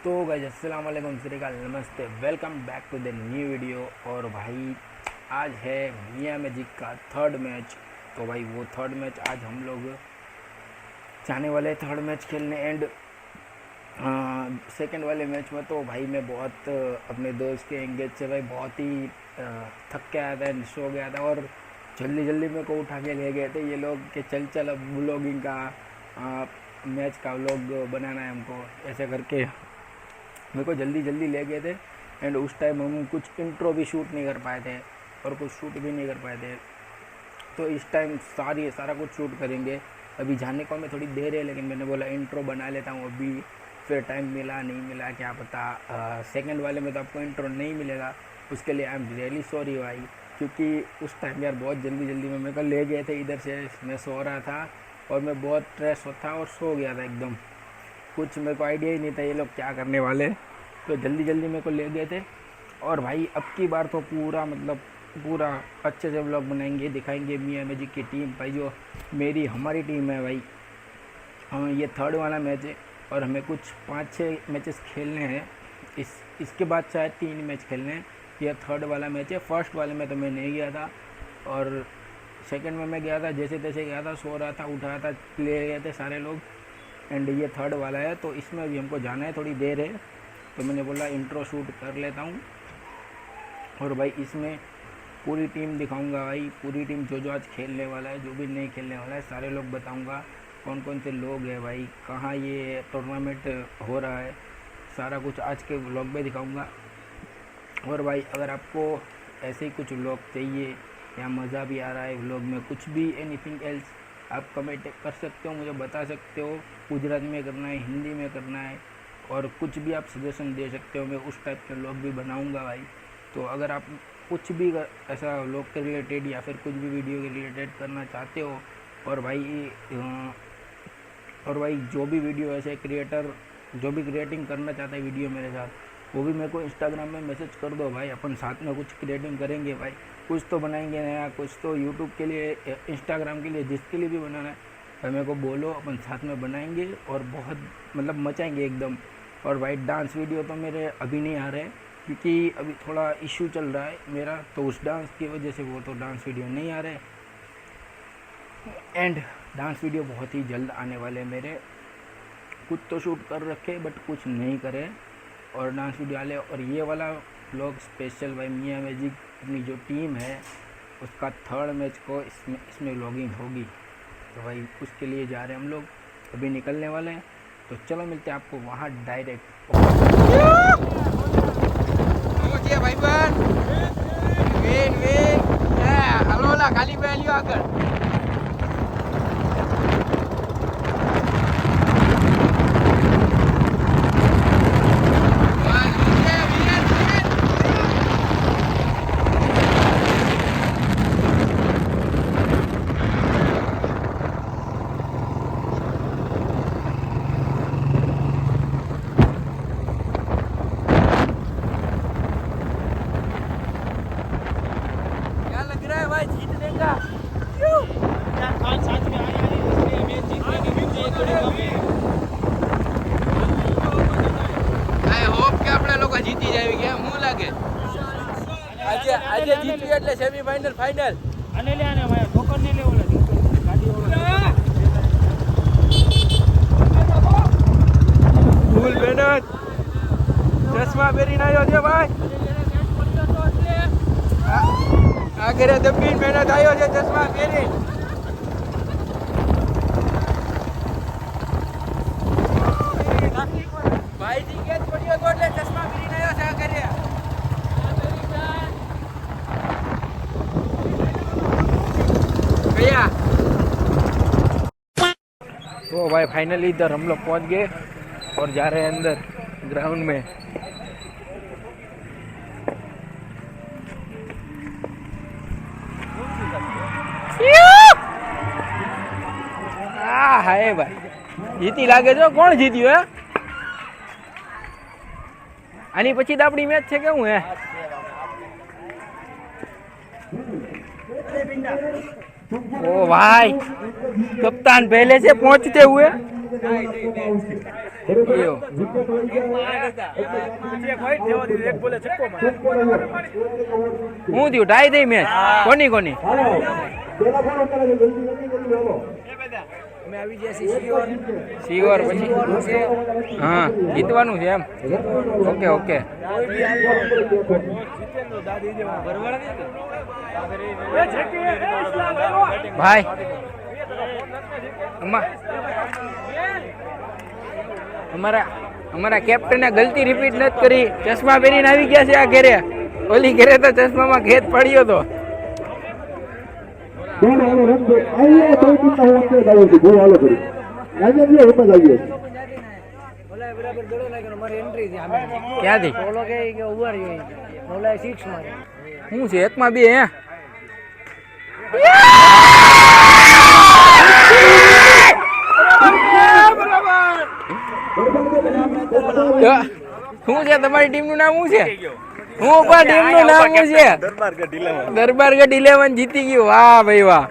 तो गाइस अस्सलाम वालेकुम, श्रीकाल, नमस्ते, welcome back to the new video. और भाई आज है मियां मैजिक का थर्ड मैच। तो भाई वो थर्ड मैच आज हम लोग जाने वाले थर्ड मैच खेलने। एंड सेकंड वाले मैच में तो भाई मैं बहुत अपने दोस्त के एंगेज से भाई बहुत ही थक के आया था एंड सो गया था। और जल्दी जल्दी मेरे को उठा के ले गए थे ये लोग कि चल चल अब व्लॉगिंग का मैच का व्लॉग बनाना है हमको, ऐसे करके मेरे को जल्दी जल्दी ले गए थे। एंड उस टाइम हम कुछ इंट्रो भी शूट नहीं कर पाए थे और कुछ शूट भी नहीं कर पाए थे। तो इस टाइम सारा कुछ शूट करेंगे। अभी जाने को हमें थोड़ी देर है, लेकिन मैंने बोला इंट्रो बना लेता हूँ अभी, फिर टाइम मिला नहीं मिला क्या पता। सेकंड वाले में तो आपको इंट्रो नहीं मिलेगा, उसके लिए आई एम रियली सॉरी भाई। क्योंकि उस टाइम यार बहुत जल्दी जल्दी में मेरे को ले गए थे इधर से, मैं सो रहा था और मैं बहुत स्ट्रेस था और सो गया था एकदम। कुछ मेरे को आइडिया ही नहीं था ये लोग क्या करने वाले, तो जल्दी जल्दी मेरे को ले गए थे। और भाई अब की बार तो पूरा अच्छे से व्लॉग बनाएंगे, दिखाएंगे मियां मैजिक की टीम भाई, जो हमारी टीम है भाई। हमें ये थर्ड वाला मैच है और हमें कुछ 5-6 मैचेस खेलने हैं। इसके बाद शायद 3 मैच खेलने हैं। यह थर्ड वाला मैच है। फर्स्ट वाले में तो मैं नहीं गया था और सेकंड में मैं गया था, जैसे तैसे गया था, सो रहा था, उठ रहा था, ले गए थे सारे लोग। एंड ये थर्ड वाला है तो इसमें भी हमको जाना है, थोड़ी देर है, तो मैंने बोला इंट्रो शूट कर लेता हूँ। और भाई इसमें पूरी टीम दिखाऊंगा भाई, पूरी टीम जो जो आज खेलने वाला है, जो भी नहीं खेलने वाला है, सारे लोग बताऊंगा कौन कौन से लोग हैं भाई, कहाँ ये टूर्नामेंट हो रहा है, सारा कुछ आज के व्लॉग में दिखाऊंगा। और भाई अगर आपको ऐसे ही कुछ व्लॉग चाहिए या मज़ा भी आ रहा है व्लॉग में, कुछ भी एनीथिंग एल्स, आप कमेंट कर सकते हो, मुझे बता सकते हो। गुजराती में करना है, हिंदी में करना है, और कुछ भी आप सजेशन दे सकते हो, मैं उस टाइप के व्लॉग भी बनाऊंगा भाई। तो अगर आप कुछ भी ऐसा व्लॉग के रिलेटेड या फिर कुछ भी वीडियो के रिलेटेड करना चाहते हो, और भाई जो भी वीडियो ऐसे क्रिएटर जो भी क्रिएटिंग करना चाहता है वीडियो मेरे साथ, वो भी मेरे को इंस्टाग्राम में मैसेज कर दो भाई, अपन साथ में कुछ क्रिएटिंग करेंगे भाई। कुछ तो बनाएंगे नया, कुछ तो यूट्यूब के लिए, इंस्टाग्राम के लिए, जिसके लिए भी बनाना है भाई मेरे को बोलो, अपन साथ में बनाएंगे और बहुत मतलब मचाएंगे एकदम। और भाई डांस वीडियो तो मेरे अभी नहीं आ रहे, क्योंकि अभी थोड़ा इश्यू चल रहा है मेरा, तो उस डांस की वजह से वो तो डांस वीडियो नहीं आ रहे। एंड डांस वीडियो बहुत ही जल्द आने वाले मेरे, कुछ तो शूट कर रखे बट कुछ नहीं करे, और डांस वीडियो आले। और ये वाला व्लॉग स्पेशल भाई मियां मैजिक अपनी जो टीम है उसका थर्ड मैच को इसमें व्लॉगिंग होगी। तो भाई उसके लिए जा रहे हैं हम लोग, अभी निकलने वाले हैं। तो चलो मिलते हैं आपको वहाँ डायरेक्ट। भाई खाली आकर जीती जाएगी क्या मुँह लागे આજે જીત્યું એટલે સેમી ફાઇનલ ફાઇનલ આને લે આને ભાઈ ઠોકર ને લે ઓલા ગાડી ઓલા ફૂલ મહેનત ચશ્મા પહેરીને આવ્યો છે ભાઈ આગળ દબીને મહેનત આવ્યો છે ચશ્મા પહેરી ભાઈ જી કે પડ્યો તો એટલે ચશ્મા પહેરીને આવ્યો છે આગળ तो भाई फाइनली इधर हम लोग पहुंच गए और जा रहे हैं अंदर ग्राउंड में। हाय भाई जीती लागे जो कोण जीत्યું હે આની પછી તો આપણી મેચ છે કેવું હે ओ भाई कप्तान पहले से पहुंचते हुए હું થયું ટાઈ થઈ મેચ કોની કોની સિયોર પછી હા જીતવાનું છે એમ ઓકે ઓકે ભાઈ અમારા કેપ્ટને ગલતી રિપીટ નથી કરી ચશ્મા પહેરીને આવી ગયા છે આ ઘેરે ઓલી ઘેરે તો ચશ્મામાં ખેત પડ્યો હતો ક્યાંથી શું છે એકમાં બે હે શું છે તમારી ટીમ નું નામ શું છે હું પણ ટીમ નું નામ શું છે દરબારગઢ 11 જીતી ગયું વાહ ભાઈ વાહ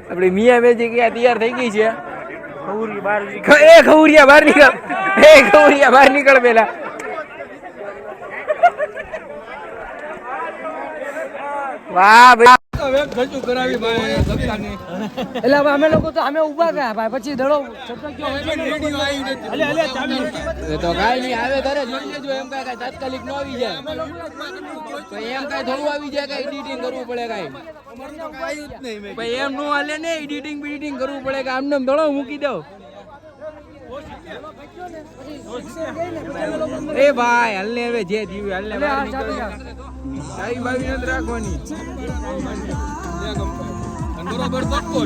આપડી મિયા મેજી ક્યાં તૈયાર થઈ ગઈ છે ખવરિયા બહાર નીકળ પેલા વાહ ભાઈ એટલે અમે લોકો તો અમે ઉભા ગયા ભાઈ પછી દડો તો કાઈ નહીં આવે તારે જોઈ લેજો એમ કાંઈ તાત્કાલિક ન આવી જાય તો એમ કાંઈ થોડું આવી જાય કાંઈ એડિટિંગ કરવું પડે કાંઈ એમ નો હાલે ને એડિટિંગ કરવું પડે કે આમને દડો મૂકી દો એ ભાઈ હલને હવે જે થયું હલને ચાવી બાવી નથી રાખવાની બરોબર તટકો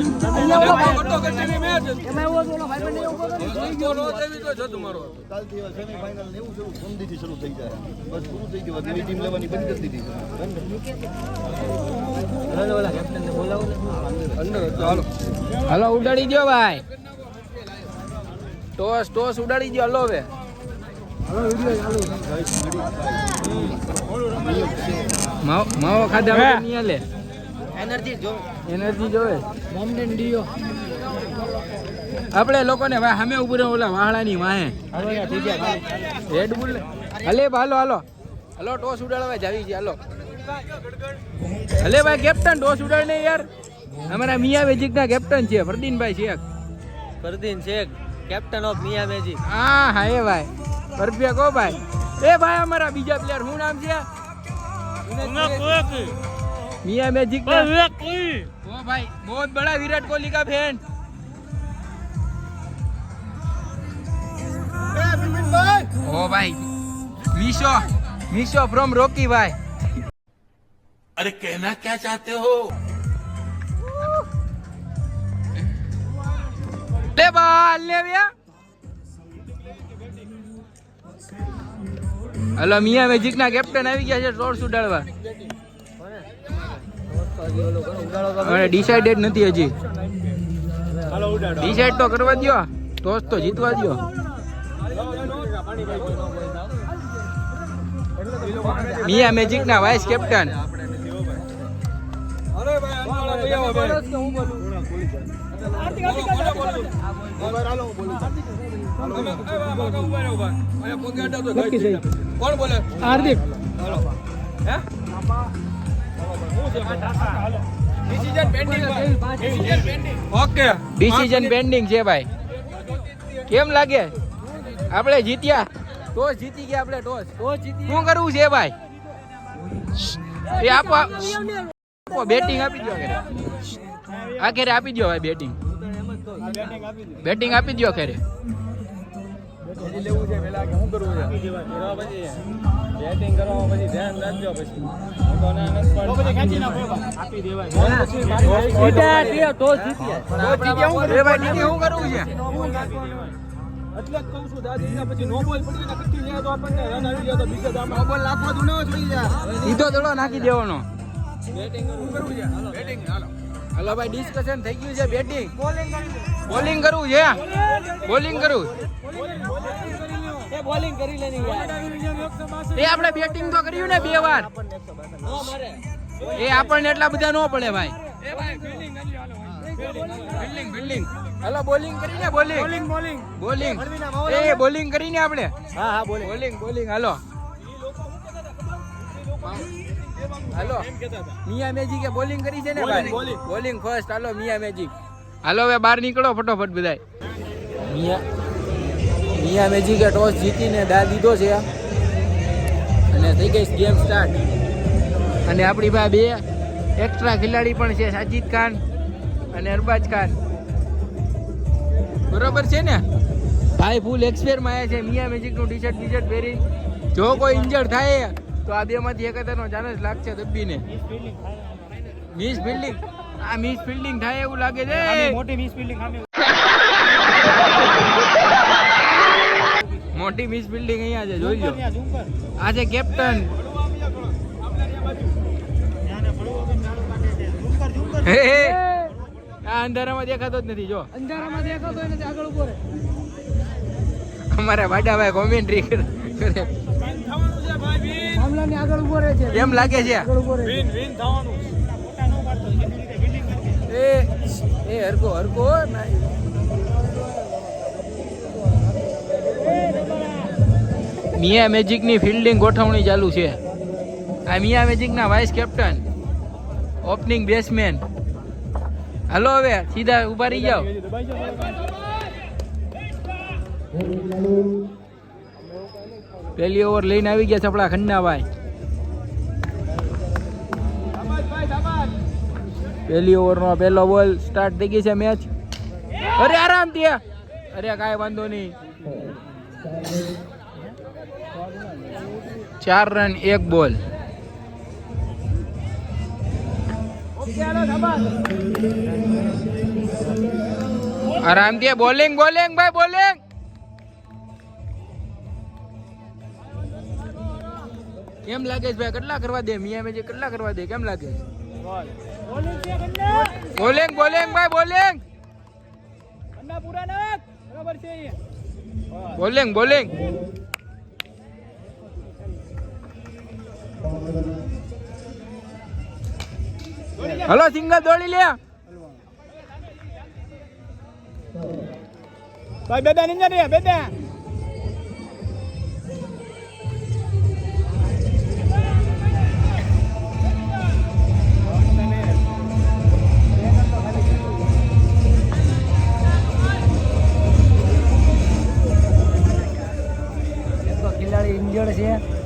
કાલથી સેમીફાઇનલ એવું શરૂ સમજીથી શરૂ થઈ જાય બસ પૂરું થઈ ગયું એવી ટીમ લેવાની બંધ કરી દીધી હાલો ઉડાડી દો ભાઈ ટોસ ઉડાડી દો હલો હવે માવો ખાધા નહીં હાલે એનર્જી જોવે આપણે લોકોને સામે ઉભું રહે ઓલા વાહડાની વાહે રેડ બુલ હલે હાલો ટોસ ઉડાડવા જાવી છે હાલો હલે ભાઈ કેપ્ટન ટોસ ઉડાડ ને યાર અમારા મિયા મેજિક ના કેપ્ટન છે Fardeen Shaikh captain of Miya magic હા એ ભાઈ પરફેક્ટ કો ભાઈ એ ભાઈ અમારા બીજા પ્લેયર શું નામ છે मियां मैजिक वो भाई बहुत बड़ा विराट कोहली का फैन ओ भाई मीशो फ्रॉम रॉकी भाई अरे कहना क्या चाहते हो ले बाल ले भैया हेलो मियां मैजिक ना कैप्टन આવી ગયા છે ટોસ ઉડાડવા અરે ડિસાઇડેડ નથી હજી ડિસાઇડ તો કરવા દો ટોસ તો જીતવા દો મિયા મેજિક ના વાઇસ કેપ્ટન કોણ બોલે હાર્દિક ડિસિઝન પેન્ડિંગ છે ભાઈ કેમ લાગે આપણે જીત્યા ટોસ જીતી ગયા આપણે ટોસ શું કરવું છે ભાઈ એ આપો બેટિંગ આપી દો આખરે આપી દો ભાઈ બેટિંગ આપી દો આખરે લેવું છે પેલા કે શું કરવું છે બેટિંગ કરવામાં પછી ધ્યાન રાખજો પછી ખેંચી નાખો આપી દેવાય ટોસ જીત્યા શું કરવું છે એટલે જ કહું છું દાદી પછી નો બોલ પડી ને કટી જાય તો આપણને રન આવી જાય તો બીજો નો બોલ નાખવા દો ન જોઈ જાય સીધો દડો નાખી દેવાનો બેટિંગ કરવું છે હાલો બેટિંગ હાલો ભાઈ ડિસ્કશન થઈ ગયું છે બેટિંગ બોલિંગ કરવું છે બોલિંગ કરવું એ બોલિંગ કરી લેની યાર એ આપણે બેટિંગ તો કર્યું ને 2 વાર એ આપણને એટલા બધા ન પડે ભાઈ એ ભાઈ ફિલ્ડિંગ કરી હાલો ફિલ્ડિંગ હાલો બોલિંગ કરીને બોલિંગ બોલિંગ એ બોલિંગ કરીને આપણે હા બોલિંગ હાલો મિયા મેજિક એ બોલિંગ કરી છે ને ભાઈ બોલિંગ ફર્સ્ટ હાલો મિયા મેજિક હાલો હવે બહાર નીકળો ફટોફટ બધાય મિયા મેજિકે ટોસ જીતીને દા દીધો છે અને થઈ ગઈ ગેમ સ્ટાર્ટ અને આપણી પાસે બે એક્સ્ટ્રા ખેલાડી પણ છે સાજિદ ખાન અને અરબાજ ખાન બરોબર છે ને ભાઈ ફૂલ એક્સપેરમાં આવ્યા છે મિયા મેજિકનું ટી-શર્ટ બીશર્ટ પહેરી જો કોઈ ઇન્જર્ડ થાય તો આ બેમાંથી એકાદરનો ચાન્સ લાગશે દબ્બીને મિસ ફિલ્ડિંગ થાય એવું લાગે છે મોટી મિસ ફિલ્ડિંગ અહીંયા છે જોઈ લો આ છે કેપ્ટન આ અંધારામાં દેખાતો જ નથી જો આગળ ઉભો રહે અમારા વાડાભાઈ કોમેન્ટ્રી કરે આગળ ઉભો રહે છે એમ લાગે છે એ હરકો મિયા મેજિકની ફિલ્ડિંગ ગોઠવણી ચાલુ છે આ મિયા મેજિકના વાઇસ કેપ્ટન ઓપનિંગ બેટ્સમેન હાલો હવે સીધા ઉભા રહી જાઓ પહેલી ઓવર લઈને આવી ગયા છે આપણા ખન્નાભાઈ પહેલી ઓવરનો પહેલો બોલ સ્ટાર્ટ થઈ ગઈ છે મેચ અરે આરામથી અરે કાંઈ વાંધો નહીં 4 રન 1 બોલ આરામથી બોલિંગ ભાઈ બોલિંગ કેમ લાગે છે ભાઈ કેટલા કરવા દે મિયા મેજિક કેટલા કરવા દે કેમ લાગે બોલિંગ ભાઈ બોલિંગ બોલિંગ હલો સિંગલ દોડી લે ભાઈ બેદા નિંજા રે બેદા ખેલાડી ઇન્જર્ડ છે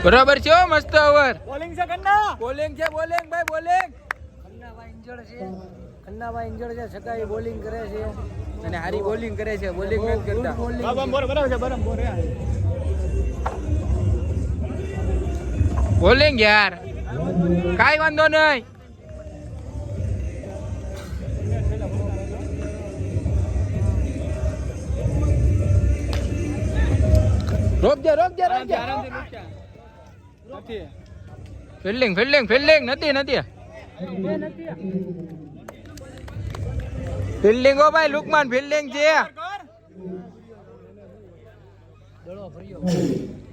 બરાબર છે મસ્ત ઓવર બોલિંગ છે ભાઈ બોલિંગ ખન્નાભાઈ ઇન્જર્ડ છે છતાંય બોલિંગ કરે છે અને હારી બોલિંગ કરે છે બોલિંગ નથી કરતા બોલિંગ યાર કાઈ વાંધો નહીં રોક જા ફિલ્ડિંગ નથી ફિલ્ડિંગ ઓ ભાઈ લુકમાન ફિલ્ડિંગ છે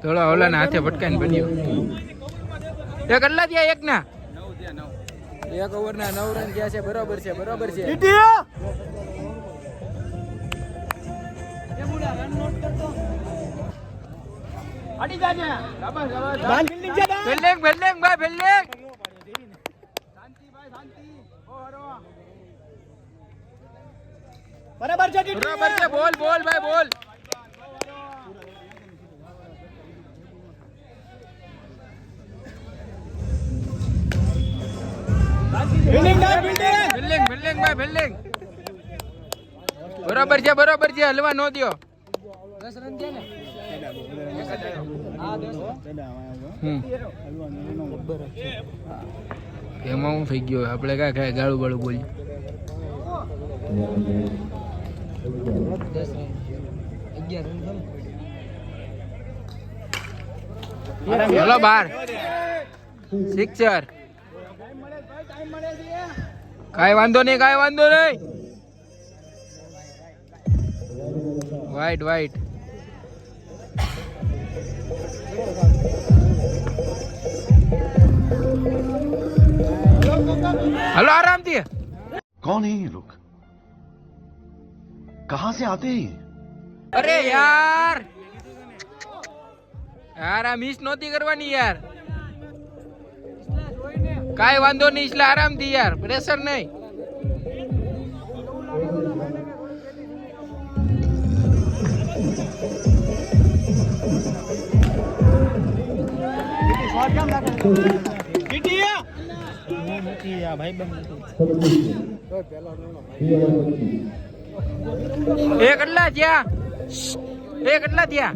થોડા ઓલાના હાથે ભટકાઈને બન્યો એ કેટલા થયા એક ના 1 ઓવરના 9 રન થયા છે બરાબર છે અડી જાજે ફિલ્ડિંગ ભાઈ ફિલ્ડિંગ શાંતિ બરાબર છે બોલ ભાઈ બોલ ફિલ્ડિંગ ભાઈ ફિલ્ડિંગ બરાબર છે હલવા નો દયો 10 રન છે ને એમાં હું થઈ ગયો આપણે કાંઈ ગાળું બાળું બોલી હલો બાર સિક્સર કાંઈ વાંધો નહીં વાઈટ હલો આરામથી. कौन है ये लोग कहां से आते हैं ये? અરે યાર યાર આ મિસ નહોતી કરવાની યાર. કાઈ વાંધો નહીં, એટલે આરામથી યાર, પ્રેશર નહીં. એ કેટલા થયા? એ કેટલા થયા?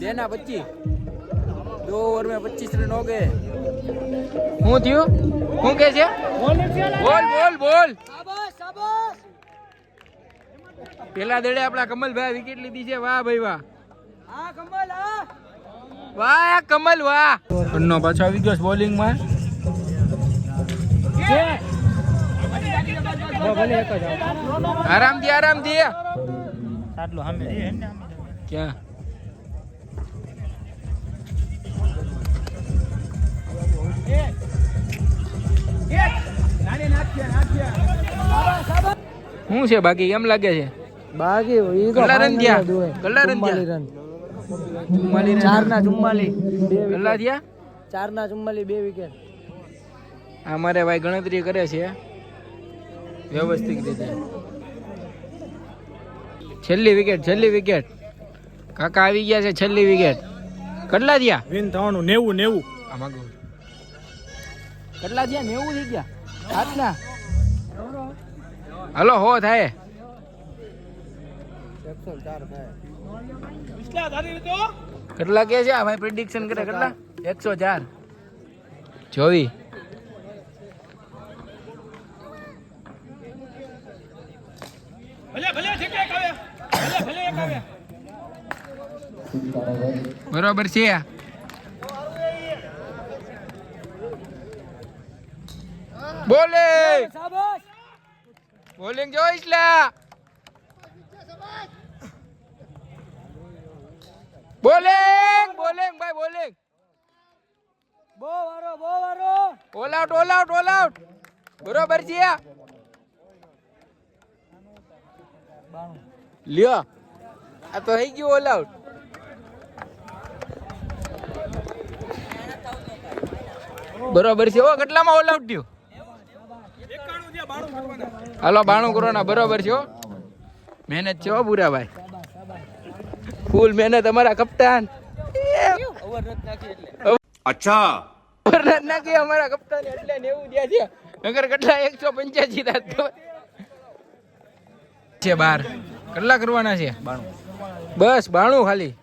2 ના 25. 2 ઓવર में 25 रन हो गए. શું થયું? શું કે છે? બોલ બોલ બોલ. પેલા દડે આપણા કમલભાઈ વિકેટ લીધી છે. વાહ ભાઈ વાહ. વાહ કમલ વાહ. નો પાછો આવી ગયો બોલિંગ માં. આરામથી આરામથી. ક્યાં શું છે બાકી? કેમ લાગે છે? બાકી કેટલા રન થયા? કેટલા રન થયા? 4 ના 44. કેટલા થયા? 4 ના 44 2 વિકેટ. અમારે ભાઈ ગણતરી કરે છે વ્યવસ્થિત રીતે. છેલ્લી વિકેટ, છેલ્લી વિકેટ. કાકા આવી ગયા છે. છેલ્લી વિકેટ. કેટલા થયા? વિન થવાનું 90. આમાં કહું કેટલા થયા? 90 થઈ ગયા. 7 ના. હલો હો થાય. 104 થાય. કેટલા કે છે? ભાઈ પ્રિડિક્શન કરે. કેટલા? 104. 24. બરોબર છે. બોલિંગ બોલિંગ જોઈશ લા. બોલિંગ બોલિંગ ભાઈ બોલિંગ. બો વારો. All out all out all out. બરોબર છે. લ્યો આ તો થઈ ગયું ઓલ આઉટ. બરોબર છે. ઓ કેટલામાં ઓલ આઉટ થયું? હાલો 92 કરવાના. બરોબર છે. મહેનત છે હો ભૂરાભાઈ, ફૂલ મહેનત. અમારા કપ્તાન अच्छा ઓવર નાખી અમારા કપ્તાન એટલે 90 થયા છે. નગર કેટલા 185 થાત છે. 12 કેટલા કરવાના છે? 92. બસ 92 ખાલી.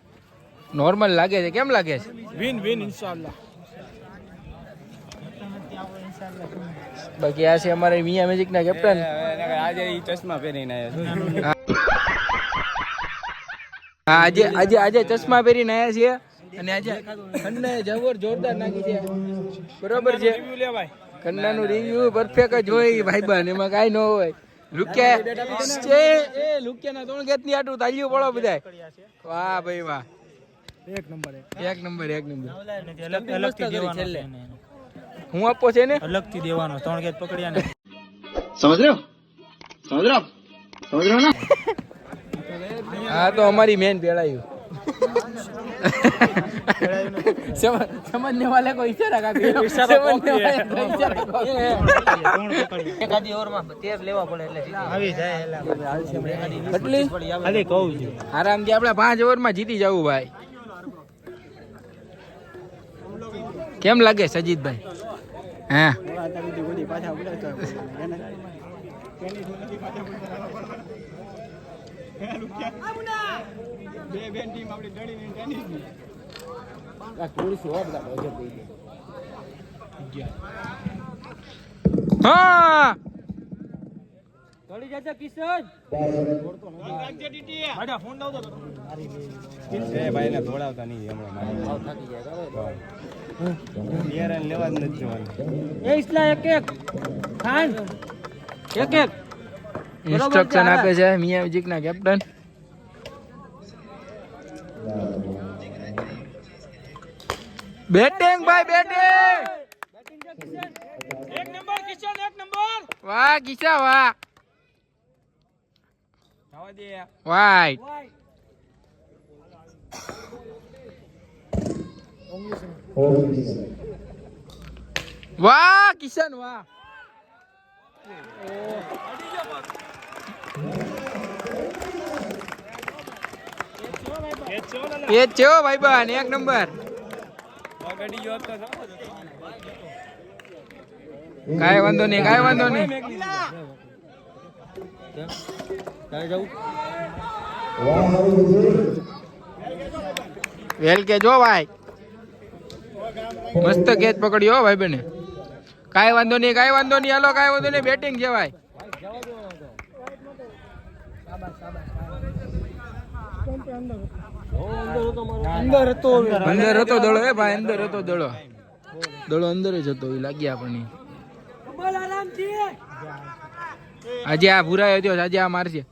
નોર્મલ લાગે છે. કેમ લાગે છે? વિન ઇન્શાલ્લાહ. બાકી આ છે અમારે મિયા મેજિક ના કેપ્ટન. આજે ચશ્મા પહેરીને આવ્યા. આજે ચશ્મા પહેરીને આવ્યા છીએ અને આજે ખન્ના જબર જોરદાર નાખી છે. બરોબર છે. ખન્નાનું રિવ્યુ પરફેક્ટ જ હોય ભાઈબાન, એમાં કાઈ ન હોય. લુક્યાના 3 ગેટની આટલું તાળીઓ પડો બધાય. વાહ ભાઈ વાહ. એક નંબર. અલગથી દેવાનો હું આપો છે ને અલગથી દેવાનો 3 ગેટ પકડ્યા ને. समझ रहे हो ना? હા તો અમારી મેન પેળાયું. समझने वाले को इशारा का समझने वाले को इशारा को. એકાદી ઓવરમાં 13 લેવા પડે એટલે આવી જાય. કેટલી ખાલી કહું છું આરામથી આપણે 5 ઓવરમાં જીતી જવું ભાઈ. કેમ લાગે સજીતભાઈ? હા હા દોડી જશે કિશન. ફોન લાવતો ભાઈને દોડાવતા નહીં હમણાં થાકી જાય. લેવા જ નથી જવાનું. એ ઇસ્લા એક ખાન એક ઇન્સ્ટ્રક્શન આપે છે મિયા મેજિક ના કેપ્ટન. બેટિંગ ભાઈ બેટિંગ. એક નંબર કિશન, એક નંબર. વાહ કિશા વાહ. જવા દે. વાઈટ. વાહ કિશન વાહ. એ છે હો ભાઈ બન એક નંબર. કાંઈ વાંધો નહીં કાંઈ વાંધો નહીં. વેલ કે જો ભાઈ મસ્ત કેચ પકડ્યો ભાઈ બને. કાંઈ વાંધો નહીં કાંઈ વાંધો નહીં. હાલો કાંઈ વાંધો નહીં. બેટિંગ છે ભાઈ. અંદર હતો દડો એ ભાઈ. અંદર હતો દડો. દડો અંદર જ હતો એ લાગી આપણને. આજે આ ભૂરાયો થયો. આજે આ મારશે.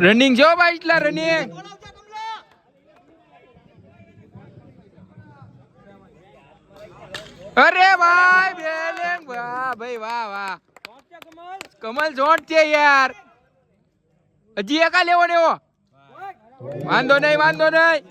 રનિંગ જો ભાઈ એટલા રનિંગ. અરે ભાઈ બેલિંગ વાહ ભાઈ વાહ વાહ. કમલ જોટ છે યાર. હજી એકા લેવો ને એવો. વાંધો નહીં વાંધો નહીં.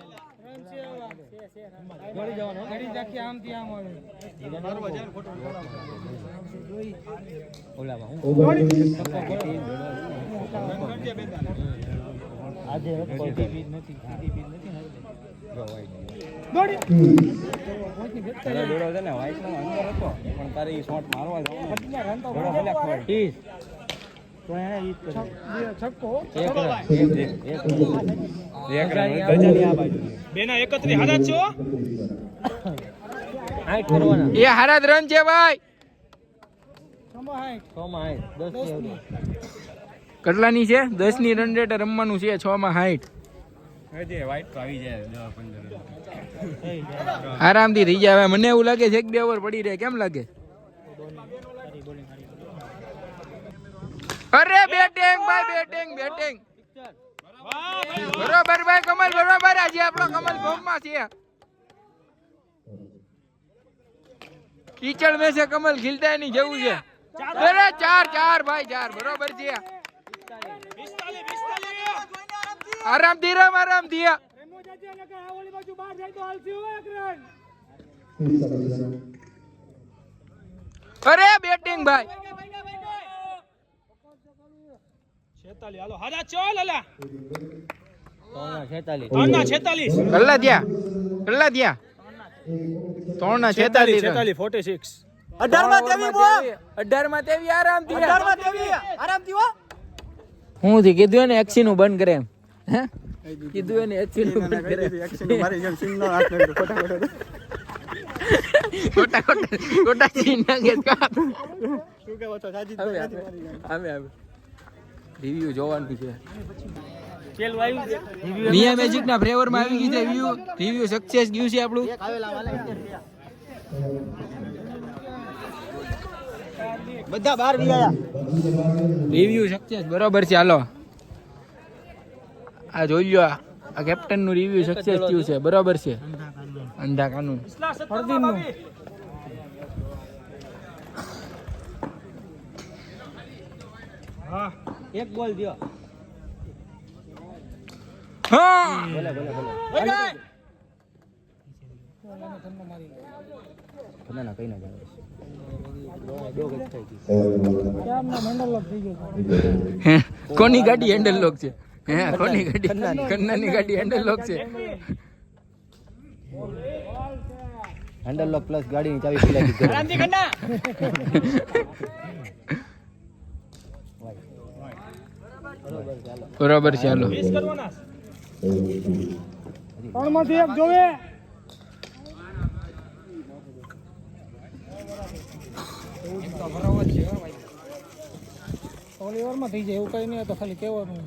એ હારા જ રન છે ભાઈ. કેટલાની છે? 10 ની રન રેટ રમવાનું છે. 6 માં 60. આરામથી થઈ જાય. મને એવું લાગે છે 1-2 ઓવર પડી રહે. કેમ લાગે? અરે બેટિંગ ભાઈ બેટિંગ બેટિંગ. બરોબર ભાઈ કમલ બરોબર. આજે આપણો કમલ ફોર્મમાં છે. कीचड़ में से कमल खिलता नहीं जવું છે. અરે 4 ભાઈ 4 બરોબર છે. આરામથી રમ આરામથી. અરે બેટિંગ ભાઈ. 46 હાલો હાડા ચોલ અલા 46 કલ્લા થયા 3 ના 46 46 18 માં તેવી આરામથી. 18 માં તેવી આરામથી હો. હું થી કીધું ને એક્સી નું બંધ કરે એમ. હે કીધું ને એક્સી નું બંધ કરે. એક્સી નું મારી જેમ સીન નો હાથ નાખો. ખોટા સીન નાખે કા. શું કહેવો છો સાજી? આવે રિવ્યુ જોવાનું છે. ખેલ વાયુ છે. મિયા મેજિક ના ફ્લેવર માં આવી ગઈ છે રિવ્યુ સક્સેસ ગયું છે આપણું. બધા બહાર વી આયા. રિવ્યુ સક્સેસ બરોબર છે. હાલો આ જોઈ લો. આ કેપ્ટન નું રિવ્યુ સક્સેસ થયું છે. બરોબર છે. અંધા કાનૂન હા એક બોલ દિયો. હા ભલે ભલે ભલે ના કઈ ના જાવે. કોની ગાડી હેન્ડલ લોક છે? હે કોની ગાડી? કન્નાની ગાડી હેન્ડલ લોક છે. હેન્ડલ લોક પ્લસ ગાડીની ચાવી ખુલાઈ દીધી. આરામથી કન્ના. બરોબર ચાલો. 20 કરવાના. 3 માંથી એક જોવે. ઓલિવરમાં થઈ જાય એવું કઈ નહીં. તો ખાલી કહેવાનું.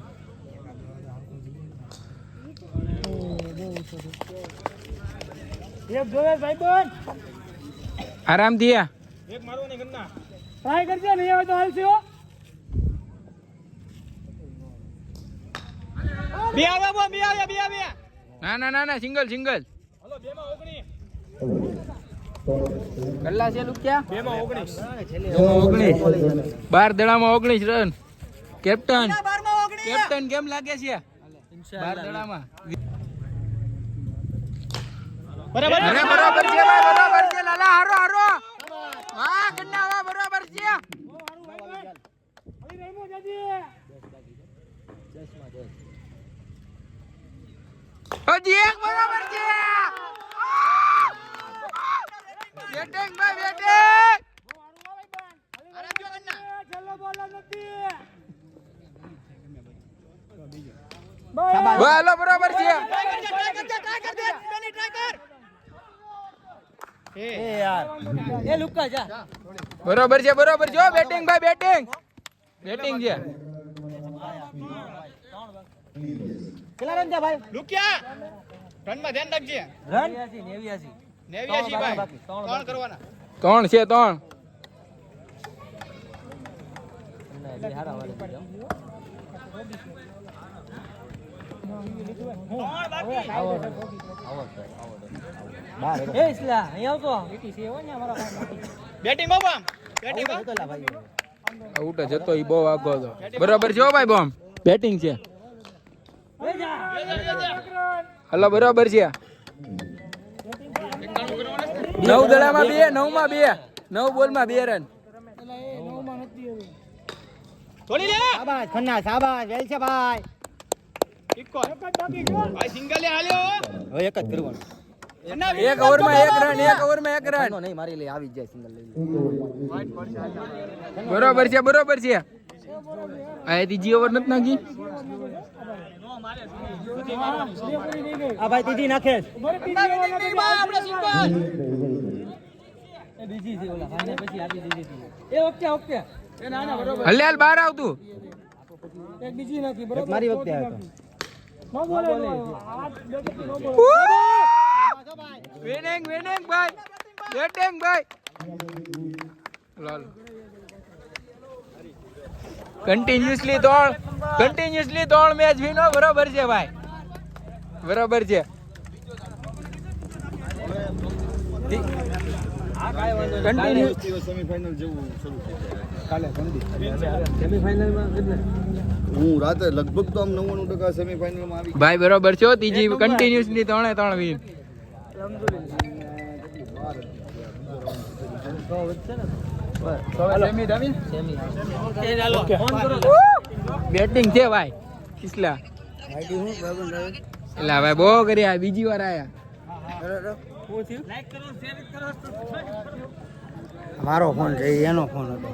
એક જોવે ભાઈ બોલ. આરામથી એક મારવાની કન્ના. ટ્રાય કરજે નહીં આવે તો હાલશે હો બે આવ્યા બે આવ્યા ના ના ના ના સિંગલ સિંગલ હલો 2 માં 19 કલ્લા છે લુક્યા 2 માં 19 12 દડામાં 19 રન કેપ્ટન કેપ્ટન કેમ લાગે છે 12 દડામાં બરાબર અરે બરાબર છે ભાઈ બરાબર છે લાલા હારો હારો વાહ કન્ના વાહ બરાબર છે અલી રહીમો જાજી હજી એક બરાબર છે બેટિંગ ભાઈ બેટિંગ અરે જો કન્ના છેલ્લો બોલ નથી વાહ લો બરાબર છે ટ્રાય કર બેની ટ્રાય કર એ યાર એ લુકા જા બરાબર છે બેટિંગ ભાઈ બેટિંગ બેટિંગ છે કેટલા રન છે ભાઈ લુક્યા રન માં ધ્યાન રાખજે રન 89 ભાઈ 3 કરવાના 3 છે 3 એ ઇસ્લા અહીં આવતો બેટિંગ બાબા બેટિંગ આઉટ જતો ઈ બહુ આગો હતો બરાબર છે હો ભાઈ બોમ બેટિંગ છે હલો બરાબર છે 9 દડામાં 2 9 માં 2 9 બોલમાં 2 રન છોડી લે શાબાશ ખન્ના શાબાશ વેલ છે ભાઈ ઇકો ભાઈ સિંગલ લે હાલ્યો હવે એક જ કરવાનું એક ઓવરમાં 1 રન એક ઓવરમાં 1 રન નહીં મારી લે આવી જાય સિંગલ લઈ બરાબર છે આ ત્રીજી ઓવર નથી નાખી આ ભાઈ ત્રીજી નાખે આપણે સિંગલ એ બીજી છે ઓલા ભાઈને પછી આપી દીધી એ ઓકે એ ના ના બરોબર હલે હાલ બહાર આવતું એક બીજી નાખી બરોબર મારી વખતે આવ્યો નો બોલે વિનિંગ ભાઈ બેટિંગ ભાઈ લાલ કન્ટિન્યુઅસલી 3 મેચ વિનો બરાબર છે ભાઈ બરાબર છે કન્ટિન્યુ સેમીફાઇનલ જેવું શરૂ થઈ જાય કાલે સેમીફાઇનલમાં કેટલે હું રાતે લગભગ તો આમ 99% સેમીફાઇનલમાં આવી ભાઈ બરાબર છે ત્રીજી કન્ટિન્યુઅસલી 3 વિન બેટિંગ છે ભાઈ કિસલા એલા ભાઈ બહુ કર્યા બીજી વાર આયા મારો ફોન છે એનો ફોન હતો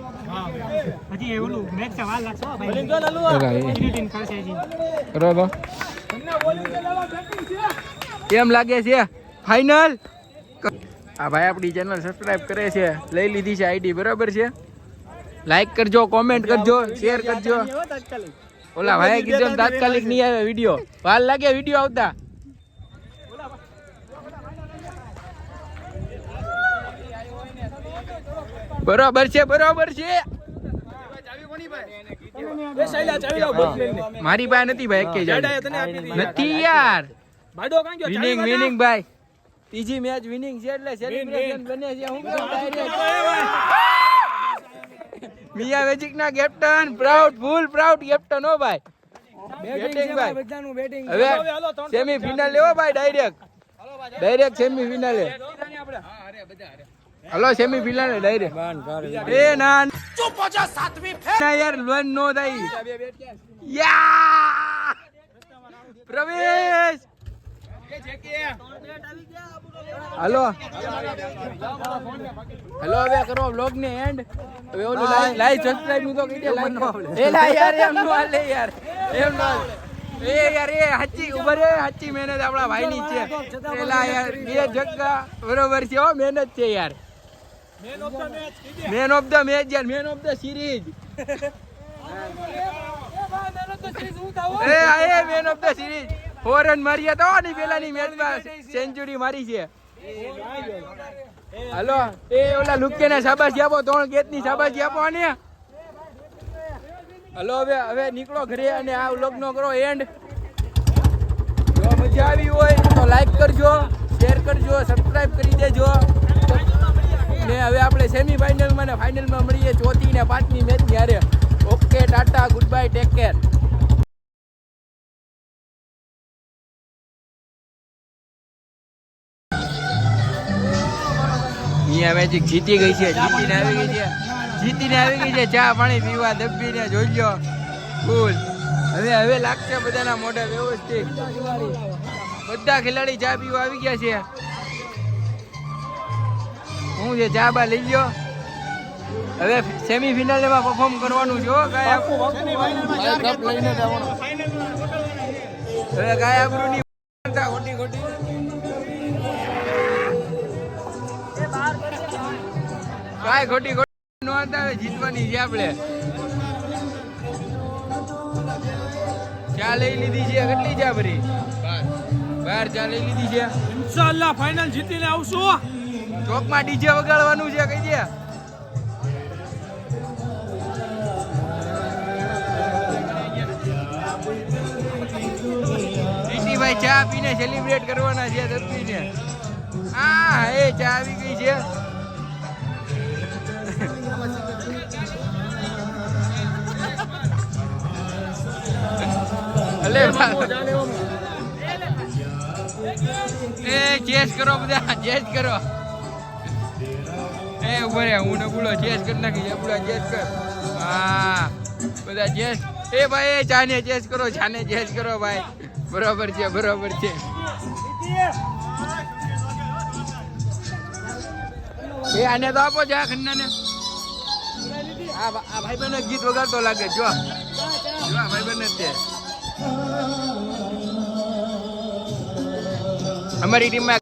હજી ઓલું મેચ સવાલ લાગશે ભાઈ જો લાલુ એડિટિંગ કરશે જી બરોબર કેમ લાગે છે ફાઇનલ આ ભાઈ આપણી ચેનલ સબસ્ક્રાઇબ કરે છે લઈ લીધી છે આઈડી બરાબર છે લાઈક કરજો કોમેન્ટ કરજો શેર કરજો ઓલા ભાઈ કીધું તાત્કાલિક નહીં આવે વિડિયો વાર લાગે વિડિયો આવતા બરાબર છે મારી પાસે નથી ભાઈ એકે નથી યાર વિનિંગ ભાઈ ત્રીજી મેચ વિનિંગ છે એટલે સેલિબ્રેશન બને છે હું કહું ડાયરેક્ટ મિયા મેજિક ના કેપ્ટન ફૂલ પ્રાઉડ કેપ્ટન હો ભાઈ બેટિંગ ભાઈ હવે સેમી ફિનાલ લેવો ભાઈ direct semi final hello semi final direct એ ના ચૂપ હો જા સાતમી ના યાર લોન નો થાય યા પ્રવેશ હલો હવે કરો વ્લોગ ને એન્ડ હવે ઓલું લાઈક સબસ્ક્રાઇબ નું તો કહી દે એલા યાર એમ નો હાલે યાર એમ નો એ યાર એ હાચી ઉભર એ હાચી મહેનત આપણા ભાઈની છે એલા યાર બે જગ્ગા બરોબર છે હો મહેનત છે યાર મેન ઓફ ધ મેચ યાર મેન ઓફ ધ સિરીઝ એ આયે man of the series 4 run માર્યા તો ની પેલાની મેચમાં સેન્ચુરી મારી છે હાલો એ ઓલા લુકે ને શાબાશી આપો 3 ગેટની શાબાશી આપો આને હાલો હવે નીકળો ઘરે અને આ વ્લોગ નો કરો એન્ડ જો મજા આવી હોય તો લાઈક કરજો શેર કરજો સબસ્ક્રાઇબ કરી દેજો ને હવે આપણે સેમીફાઇનલમાં ને ફાઇનલમાં મળીએ 4th ને 5મી મેચ ત્યારે okay tata good bye take care અહીંયા મેચિક જીતી ગઈ છે જીતીને આવી ગઈ છે ચા પાણી પીવા દબ્બીને જોઈજો ફૂલ હવે લાગશે બધાના મોઢે વ્યવસ્થિત બધા ખેલાડી ચા પીવા આવી ગયા છે હું છે ચા બા લઈ ગયો હવે સેમીફાઇનલમાં પરફોર્મ કરવાનું છે કાંઈ હવે કાંઈ આબરૂ ની ખોટી કાંઈ ખોટી નો આવે જીતવાની છે આપણે ચા લઈ લીધી છે કેટલી ચા ભરી 12 ચા લઈ લીધી છે ઇન્શાઅલ્લાહ ફાઇનલ જીતીને આવશું ચોકમાં ડીજે વગાડવાનું છે કઈ દે ભાઈ ચા પીને સેલિબ્રેટ કરવાના છે દબ્બીને હા એ ચા આવી ગઈ છે અલે એ ચેસ કરો બધા ચેસ કરો એ ઉભો રે હું ને બોલો ચેસ કરી નાખી બોલા ચેસ કર હા બધા ચેસ એ ભાઈ ચાને ચેસ કરો ચાને ચેસ કરો ભાઈ બરોબર છે એ આને તો આપો જા ખન્નાને આ ભાઈ બહેનો ગીત વગાડતો લાગે જો ભાઈ બહેન છે અમારી ટીમમાં